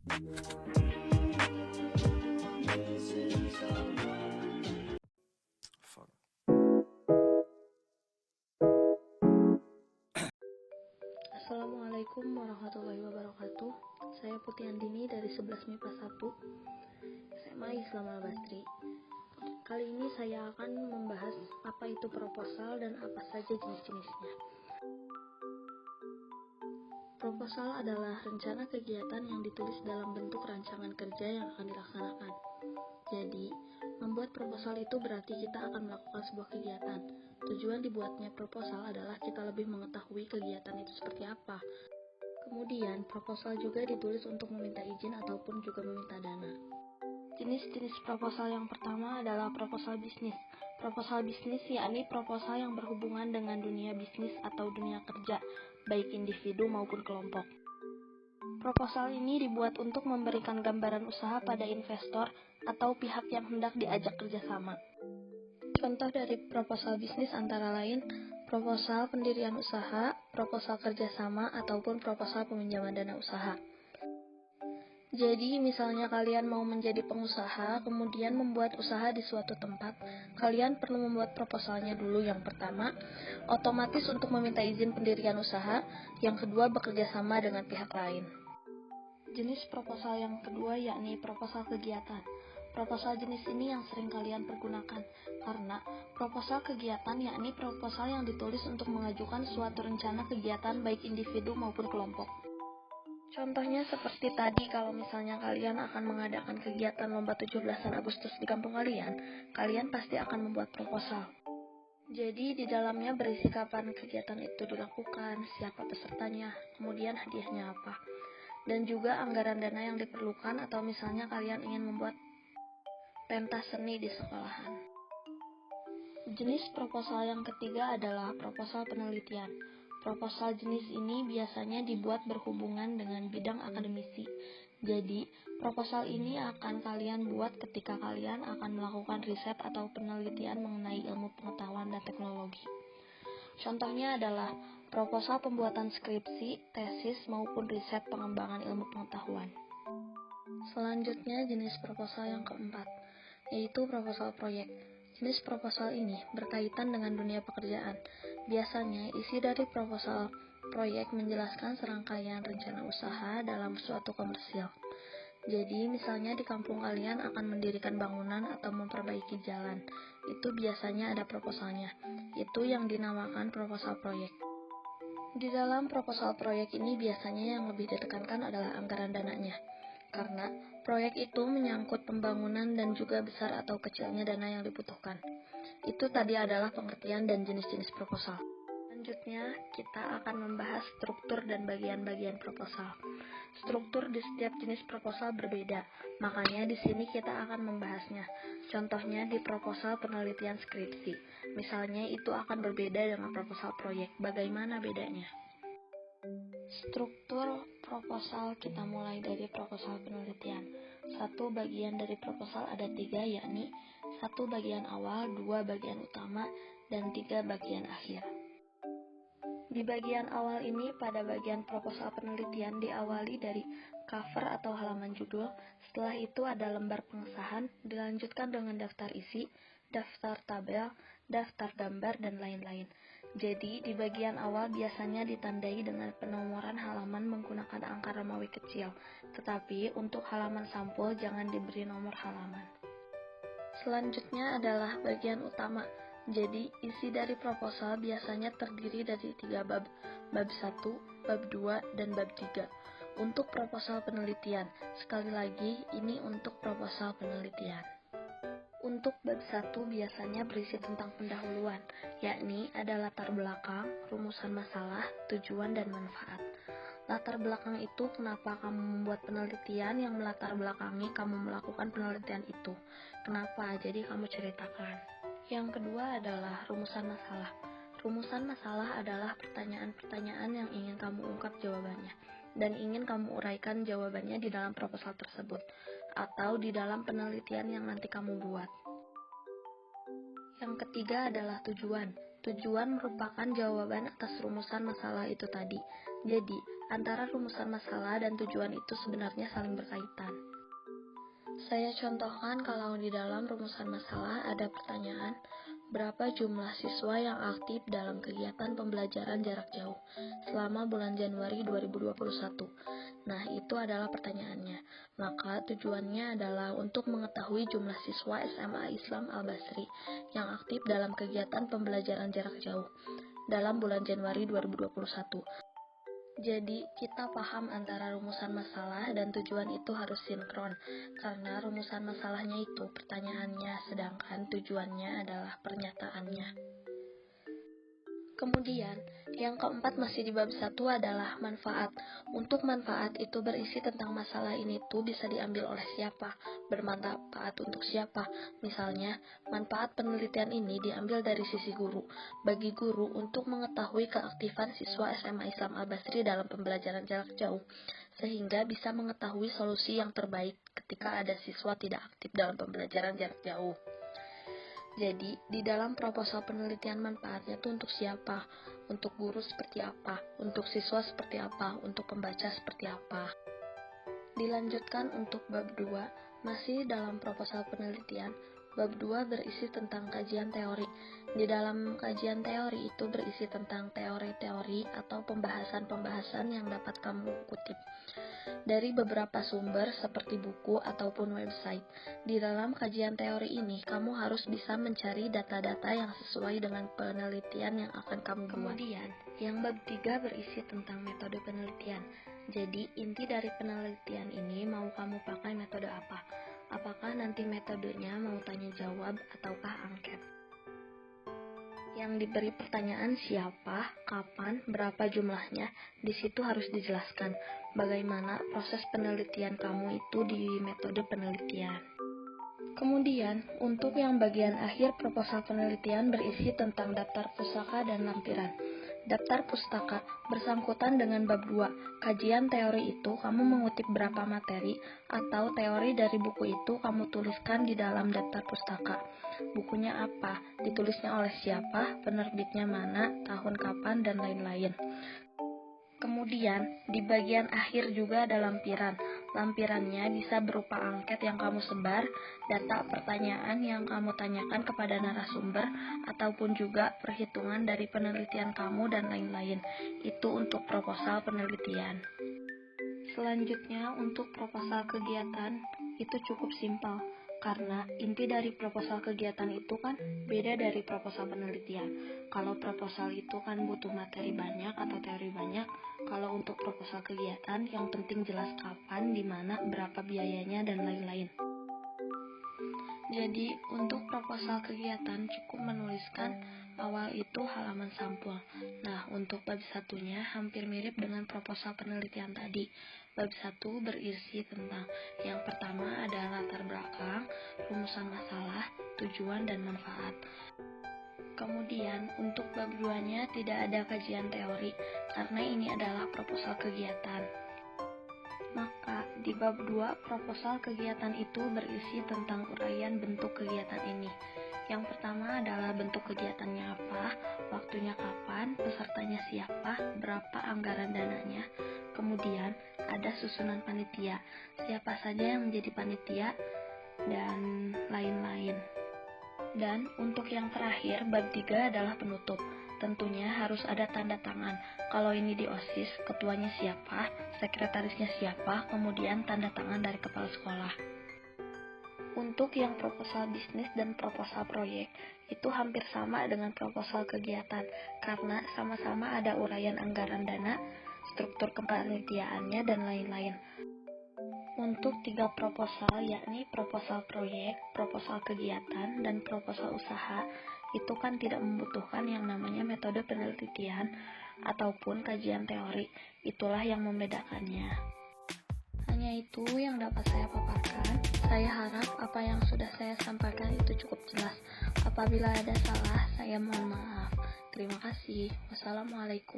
Fuck. Assalamualaikum warahmatullahi wabarakatuh. Saya Putih Andini dari 11 MIPA 1 SMA Islam Al-Basri. Kali ini saya akan membahas apa itu proposal dan apa saja jenis-jenisnya. Proposal adalah rencana kegiatan yang ditulis dalam bentuk rancangan kerja yang akan dilaksanakan. Jadi, membuat proposal itu berarti kita akan melakukan sebuah kegiatan. Tujuan dibuatnya proposal adalah kita lebih mengetahui kegiatan itu seperti apa. Kemudian, proposal juga ditulis untuk meminta izin ataupun juga meminta dana. Jenis-jenis proposal yang pertama adalah proposal bisnis. Proposal bisnis yakni proposal yang berhubungan dengan dunia bisnis atau dunia kerja, baik individu maupun kelompok. Proposal ini dibuat untuk memberikan gambaran usaha pada investor atau pihak yang hendak diajak kerjasama. Contoh dari proposal bisnis antara lain proposal pendirian usaha, proposal kerjasama, ataupun proposal peminjaman dana usaha. Jadi, misalnya kalian mau menjadi pengusaha, kemudian membuat usaha di suatu tempat, kalian perlu membuat proposalnya dulu. Yang pertama, otomatis untuk meminta izin pendirian usaha, yang kedua bekerja sama dengan pihak lain. Jenis proposal yang kedua yakni proposal kegiatan. Proposal jenis ini yang sering kalian pergunakan, karena proposal kegiatan yakni proposal yang ditulis untuk mengajukan suatu rencana kegiatan baik individu maupun kelompok. Contohnya seperti tadi, kalau misalnya kalian akan mengadakan kegiatan lomba 17-an Agustus di kampung kalian pasti akan membuat proposal. Jadi di dalamnya berisi kapan kegiatan itu dilakukan, siapa pesertanya, kemudian hadiahnya apa, dan juga anggaran dana yang diperlukan atau misalnya kalian ingin membuat pentas seni di sekolahan. Jenis proposal yang ketiga adalah proposal penelitian. Proposal jenis ini biasanya dibuat berhubungan dengan bidang akademisi. Jadi, proposal ini akan kalian buat ketika kalian akan melakukan riset atau penelitian mengenai ilmu pengetahuan dan teknologi. Contohnya adalah proposal pembuatan skripsi, tesis, maupun riset pengembangan ilmu pengetahuan. Selanjutnya, jenis proposal yang keempat, yaitu proposal proyek. Jenis proposal ini berkaitan dengan dunia pekerjaan. Biasanya, isi dari proposal proyek menjelaskan serangkaian rencana usaha dalam suatu komersil. Jadi, misalnya di kampung kalian akan mendirikan bangunan atau memperbaiki jalan. Itu biasanya ada proposalnya. Itu yang dinamakan proposal proyek. Di dalam proposal proyek ini biasanya yang lebih ditekankan adalah anggaran dananya. Karena proyek itu menyangkut pembangunan dan juga besar atau kecilnya dana yang dibutuhkan. Itu tadi adalah pengertian dan jenis-jenis proposal. Selanjutnya, kita akan membahas struktur dan bagian-bagian proposal. Struktur di setiap jenis proposal berbeda, makanya di sini kita akan membahasnya. Contohnya di proposal penelitian skripsi. Misalnya itu akan berbeda dengan proposal proyek. Bagaimana bedanya? Struktur proposal kita mulai dari proposal penelitian. Satu bagian dari proposal ada 3, yakni 1 bagian awal, 2 bagian utama, dan 3 bagian akhir. Di bagian awal ini, pada bagian proposal penelitian diawali dari cover atau halaman judul, setelah itu ada lembar pengesahan, dilanjutkan dengan daftar isi, daftar tabel, daftar gambar, dan lain-lain. Jadi, di bagian awal biasanya ditandai dengan penomoran halaman menggunakan angka Romawi kecil, tetapi untuk halaman sampul jangan diberi nomor halaman. Selanjutnya adalah bagian utama. Jadi, isi dari proposal biasanya terdiri dari 3 bab, bab 1, bab 2, dan bab 3. Untuk proposal penelitian, sekali lagi, ini untuk proposal penelitian. Untuk bab 1 biasanya berisi tentang pendahuluan, yakni ada latar belakang, rumusan masalah, tujuan, dan manfaat. Latar belakang itu kenapa kamu membuat penelitian yang melatar belakangi kamu melakukan penelitian itu. Kenapa? Jadi kamu ceritakan. Yang kedua adalah rumusan masalah. Rumusan masalah adalah pertanyaan-pertanyaan yang ingin kamu ungkap jawabannya, dan ingin kamu uraikan jawabannya di dalam proposal tersebut, atau di dalam penelitian yang nanti kamu buat. Yang ketiga adalah tujuan. Tujuan merupakan jawaban atas rumusan masalah itu tadi. Jadi, antara rumusan masalah dan tujuan itu sebenarnya saling berkaitan. Saya contohkan kalau di dalam rumusan masalah ada pertanyaan, berapa jumlah siswa yang aktif dalam kegiatan pembelajaran jarak jauh selama bulan Januari 2021? Nah, itu adalah pertanyaannya. Maka tujuannya adalah untuk mengetahui jumlah siswa SMA Islam Al-Basri yang aktif dalam kegiatan pembelajaran jarak jauh dalam bulan Januari 2021. Jadi, kita paham antara rumusan masalah dan tujuan itu harus sinkron, karena rumusan masalahnya itu pertanyaannya, sedangkan tujuannya adalah pernyataannya. Kemudian, yang keempat masih di bab 1 adalah manfaat. Untuk manfaat itu berisi tentang masalah ini tuh bisa diambil oleh siapa, bermanfaat untuk siapa. Misalnya, manfaat penelitian ini diambil dari sisi guru. Bagi guru untuk mengetahui keaktifan siswa SMA Islam Al-Basri dalam pembelajaran jarak jauh, sehingga bisa mengetahui solusi yang terbaik ketika ada siswa tidak aktif dalam pembelajaran jarak jauh. Jadi, di dalam proposal penelitian manfaatnya itu untuk siapa? Untuk guru seperti apa? Untuk siswa seperti apa? Untuk pembaca seperti apa? Dilanjutkan untuk bab 2, masih dalam proposal penelitian. Bab 2 berisi tentang kajian teori. Di dalam kajian teori itu berisi tentang teori-teori atau pembahasan-pembahasan yang dapat kamu kutip dari beberapa sumber seperti buku ataupun website. Di dalam kajian teori ini, kamu harus bisa mencari data-data yang sesuai dengan penelitian yang akan kamu buat. Kemudian, yang bab 3 berisi tentang metode penelitian. Jadi, inti dari penelitian ini mau kamu pakai metode apa? Apakah nanti metodenya mau tanya jawab ataukah angket? Yang diberi pertanyaan siapa, kapan, berapa jumlahnya, di situ harus dijelaskan bagaimana proses penelitian kamu itu di metode penelitian. Kemudian, untuk yang bagian akhir proposal penelitian berisi tentang daftar pustaka dan lampiran. Daftar pustaka bersangkutan dengan bab 2. Kajian teori itu kamu mengutip berapa materi atau teori dari buku itu kamu tuliskan di dalam daftar pustaka. Bukunya apa, ditulisnya oleh siapa, penerbitnya mana, tahun kapan, dan lain-lain. Kemudian, di bagian akhir juga ada lampiran. Lampirannya bisa berupa angket yang kamu sebar, data pertanyaan yang kamu tanyakan kepada narasumber, ataupun juga perhitungan dari penelitian kamu dan lain-lain. Itu untuk proposal penelitian. Selanjutnya, untuk proposal kegiatan, itu cukup simpel. Karena inti dari proposal kegiatan itu kan beda dari proposal penelitian. Kalau proposal itu kan butuh materi banyak atau teori banyak. Kalau untuk proposal kegiatan yang penting jelas kapan, di mana, berapa biayanya, dan lain-lain. Jadi, untuk proposal kegiatan cukup menuliskan awal itu halaman sampul. Nah, untuk bab satunya hampir mirip dengan proposal penelitian tadi. Bab 1 berisi tentang yang pertama ada latar belakang, rumusan masalah, tujuan, dan manfaat. Kemudian, untuk bab 2-nya tidak ada kajian teori, karena ini adalah proposal kegiatan. Maka, di bab 2, proposal kegiatan itu berisi tentang uraian bentuk kegiatan ini. Yang pertama adalah bentuk kegiatannya apa, waktunya kapan, pesertanya siapa, berapa anggaran dananya. Kemudian, ada susunan panitia, siapa saja yang menjadi panitia, dan lain-lain. Dan untuk yang terakhir, bab 3 adalah penutup. Tentunya harus ada tanda tangan. Kalau ini di OSIS, ketuanya siapa, sekretarisnya siapa, kemudian tanda tangan dari kepala sekolah. Untuk yang proposal bisnis dan proposal proyek, itu hampir sama dengan proposal kegiatan, karena sama-sama ada uraian anggaran dana, struktur kepanitiaannya, dan lain-lain. Untuk 3 proposal, yakni proposal proyek, proposal kegiatan, dan proposal usaha, itu kan tidak membutuhkan yang namanya metode penelitian ataupun kajian teori. Itulah yang membedakannya. Hanya itu yang dapat saya paparkan. Saya harap apa yang sudah saya sampaikan itu cukup jelas. Apabila ada salah, saya mohon maaf. Terima kasih. Wassalamualaikum.